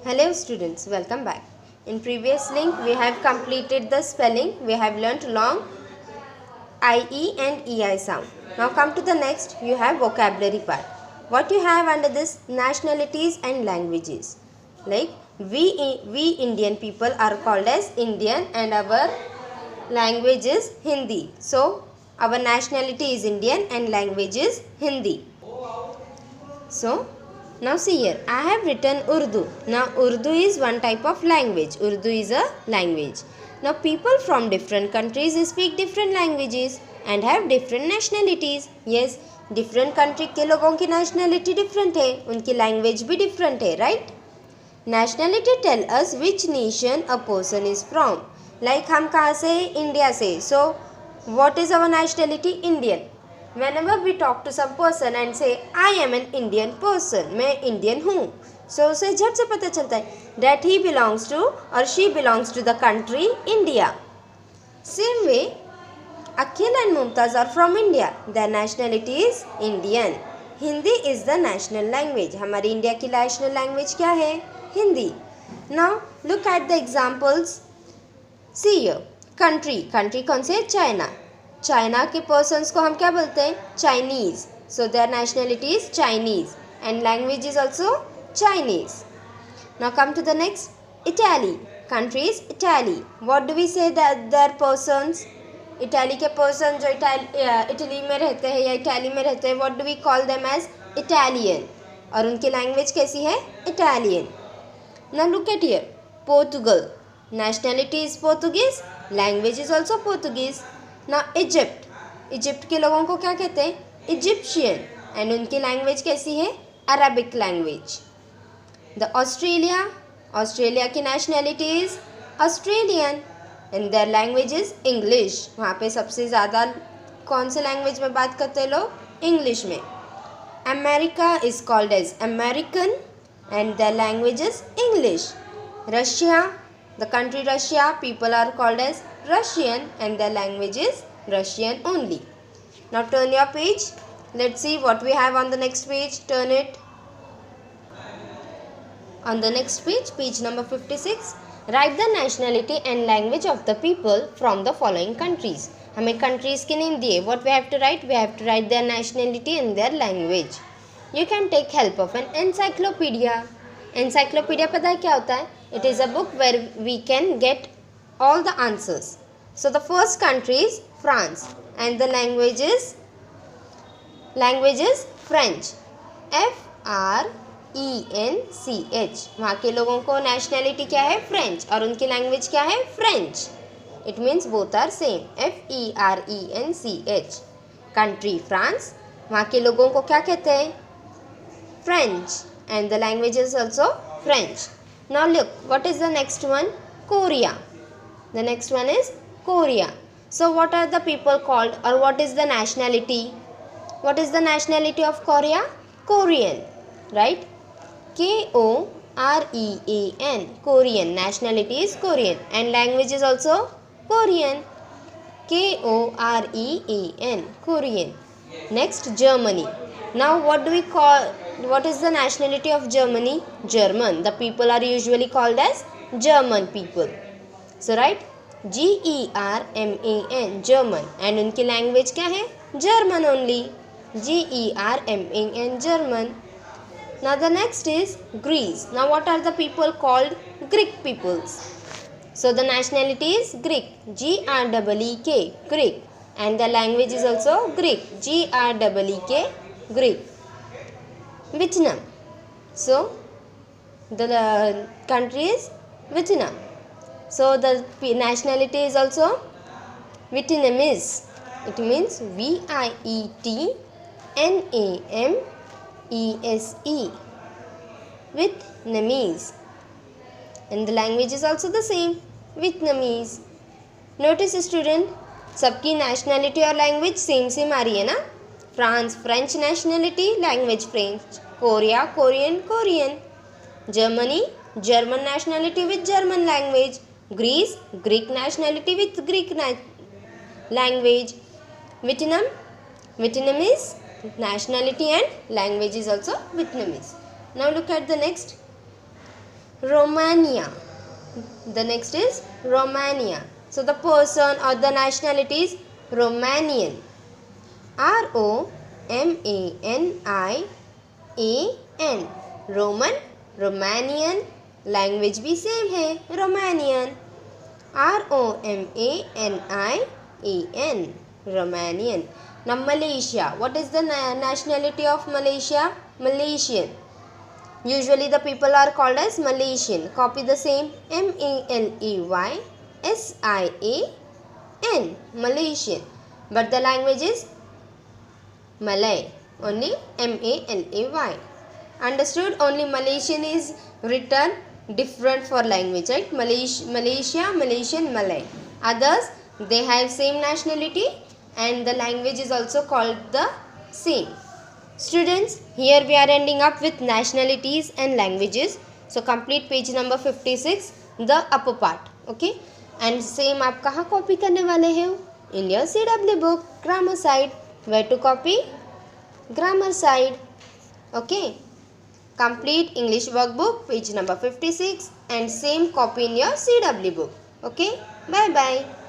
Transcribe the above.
Hello students, welcome back. In previous link we have completed the spelling. We have learnt long IE and EI sound. Now come to the next, you have vocabulary part. What you have under this? Nationalities and languages. Like we Indian people are called as Indian and our language is Hindi. So our nationality is Indian and language is Hindi. So now see here, I have written Urdu. Now Urdu is one type of language. Urdu is a language. Now people from different countries speak different languages and have different nationalities. Yes, different country के लोगों की nationality different है, उनकी language भी different है, right? Nationality tell us which nation a person is from. Like हम कहाँ से? India से. So what is our nationality? Indian. Whenever we talk to some person and say I am an Indian person, मैं Indian हूँ, so उसे झट से पता चलता है that he belongs to or she belongs to the country India. Same way, Akhil and Mumtaz are from India. Their nationality is Indian. Hindi is the national language. हमारी India की national language क्या है? Hindi. Now look at the examples. See here, country कौन से? China. China के persons को हम क्या बोलते हैं? Chinese. So their nationality is Chinese and language is also Chinese. Now come to the next. Italy. Country is Italy. What do we say their persons? Italy के person जो Italy में रहते हैं या इटाली में रहते हैं, what do we call them as? Italian. और उनकी लैंग्वेज कैसी है? Italian. Now look at here. Portugal. Nationality is Portuguese, language is also Portuguese. ना इजिप्ट के लोगों को क्या कहते हैं? इजिप्शियन. एंड उनकी लैंग्वेज कैसी है? Arabic language. द ऑस्ट्रेलिया की nationality is Australian and their language is English. वहाँ पे सबसे ज़्यादा कौन से लैंग्वेज में बात करते हैं लोग? इंग्लिश में. America is called as American and their language is English. Russia, the country Russia, people are called as Russian and their language is Russian only. Now turn your page. Let's see what we have on the next page. Turn it. On the next page, page number 56. Write the nationality and language of the people from the following countries. हमें countries के name दिए. What we have to write? We have to write their nationality and their language. You can take help of an encyclopedia. Encyclopedia पता है क्या होता है? It is a book where we can get all the answers. So the first country is France and the language is French. FRENCH. वहाँ के लोगों को nationality क्या है? French. और उनकी language क्या है? French. It means both are same. FERENCH. Country France. वहाँ के लोगों को क्या कहते हैं? French. And the language is also French. Now look, what is the next one? Korea. The next one is Korea. So what are the people called, or what is the nationality? What is the nationality of Korea? Korean, right? KOREAN. Korean. Nationality is Korean and language is also Korean. KOREAN. Korean. Next, Germany. Now what is the nationality of Germany? German. The people are usually called as German people. So right, GERMAN. German. And उनकी language क्या है? German only. GERMAN. German. Now the next is Greece. Now what are the people called? Greek peoples. So the nationality is Greek. GREEK. Greek. And the language is also Greek. GREEK. Greek. Vietnam. So the country is Vietnam. So the nationality is also Vietnamese. It means VIETNAMESE. Vietnamese. And the language is also the same, Vietnamese. Notice student, सबकी nationality और language same आ रही है ना? France, French nationality, language French. Korea, Korean. Germany, German nationality with German language. Greece, Greek nationality with Greek language. Vietnam, Vietnamese nationality and language is also Vietnamese. Now look at the next. Romania. The next is Romania. So the person or the nationality is Romanian. ROMANIAN. Roman, Romanian. Language भी same है, Romanian. ROMANIAN. Romanian. Now Malaysia. What is the nationality of Malaysia? Malaysian. Usually the people are called as Malaysian. Copy the same. MALEYSIAN. Malaysian. But the language is Malay. Only MALAY. Understood? Only Malaysian is written different for language, right? Malaysia, Malaysian, Malay. Others, they have same nationality and the language is also called the same. Students, here we are ending up with nationalities and languages. So complete page number 56, the upper part. Okay? And same आप कहाँ copy करने वाले हैं? In your CW book, grammar side. Where to copy? Grammar side. Okay? Complete English workbook, page number 56 and same copy in your CW book. Okay? Bye bye.